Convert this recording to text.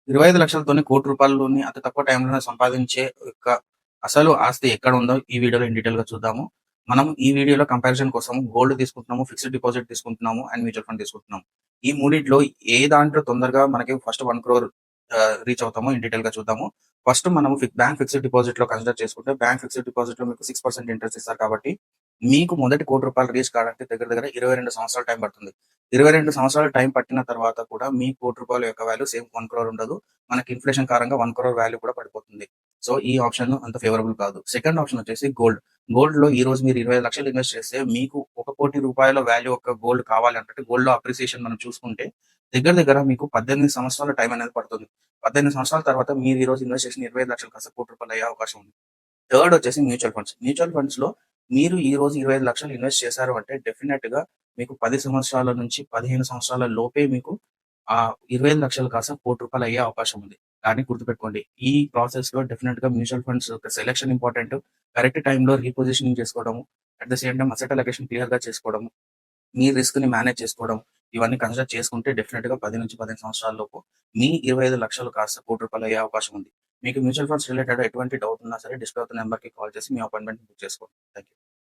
25,00,000తోని రూ. 1,00,00,000 అతి తక్కువ టైంలోనే సంపాదించే యొక్క అసలు ఆస్తి ఎక్కడుందో ఈ వీడియోలో ఇన్ డీటెయిల్‌గా చూద్దాము. మనం ఈ వీడియోలో కంపారిజన్ కోసం గోల్డ్ తీసుకుంటున్నాము, ఫిక్స్డ్ డిపాజిట్ తీసుకుంటున్నాము అండ్ మ్యూచువల్ ఫండ్ తీసుకుంటున్నాము. ఈ మూడిట్లో ఏ దాంట్లో తొందరగా మనకి ఫస్ట్ 1,00,00,000 రీచ్ అవుతామో ఇన్ డీటెయిల్‌గా చూద్దాము. ఫస్ట్ మనము బ్యాంక్ ఫిక్స్డ్ డిపాజిట్‌లో కన్సిడర్ చేసుకుంటే బ్యాంక్ ఫిక్స్డ్ డిపాజిట్‌లో మీకు 6% ఇంట్రెస్ట్ ఇస్తారు కాబట్టి మీకు మొదటి రూ. 1,00,00,000 రీచ్ కావడానికి దగ్గర దగ్గర 22 సంవత్సరాల టైం పడుతుంది. 22 సంవత్సరాలు టైం పట్టిన తర్వాత కూడా మీ రూ. 1,00,00,000 యొక్క వాల్యూ సేమ్ 1,00,00,000 ఉండదు. మనకి ఇన్‌ఫ్లేషన్ కారణంగా 1,00,00,000 వాల్యూ కూడా పడిపోతుంది. సో, ఈ ఆప్షన్ అంత ఫేవరబుల్ కాదు. సెకండ్ ఆప్షన్ వచ్చేసి గోల్డ్. గోల్డ్‌లో ఈ రోజు మీరు 25,00,000 ఇన్వెస్ట్ చేస్తే మీకు రూ. 1,00,00,000 వాల్యూ యొక్క గోల్డ్ కావాలంటే గోల్డ్‌లో అప్రిసియేషన్ మనం చూసుకుంటే దగ్గర దగ్గర మీకు 18 సంవత్సరాల టైం అనేది పడుతుంది. 18 సంవత్సరాల తర్వాత మీరు ఈ రోజు ఇన్వెస్ట్ చేసిన 25,00,000 కాస్త రూ. 1,00,00,000 అయ్యే అవకాశం ఉంది. థర్డ్ వచ్చేసి మ్యూచువల్ ఫండ్స్. మ్యూచువల్ ఫండ్స్‌లో మీరు ఈ రోజు 25,00,000 ఇన్వెస్ట్ చేశారు అంటే డెఫినిట్‌గా మీకు 10 సంవత్సరాల నుంచి 15 సంవత్సరాల లోపే మీకు 25,00,000 కాస్త రూ. 1,00,00,000 అయ్యే అవకాశం ఉంది. కానీ గుర్తుపెట్టుకోండి ఈ ప్రాసెస్‌లో డెఫినిట్‌గా మ్యూచువల్ ఫండ్స్ యొక్క సెలక్షన్ ఇంపార్టెంట్. కరెక్ట్ టైమ్‌లో రీపొజిషనింగ్ చేసుకోవడము, at the same time asset allocation క్లియర్‌గా చేసుకోవడము, మీ రిస్క్‌ని మేనేజ్ చేసుకోవడం ఇవన్నీ కన్సిడర్ చేసుకుంటే డెఫినిట్‌గా 10-15 సంవత్సరాల లోపు మీ 25,00,000 కాస్త రూ. 1,00,00,000 అయ్యే అవకాశం ఉంది. మీకు మ్యూచువల్ ఫండ్స్ రిలేటెడ్ ఎటువంటి డౌట్ ఉన్నా సరే డిస్ప్లే అవుతున్న నంబర్‌కి కాల్ చేసి మీ అపాయింట్‌మెంట్ బుక్ చేసుకోండి. Thank you.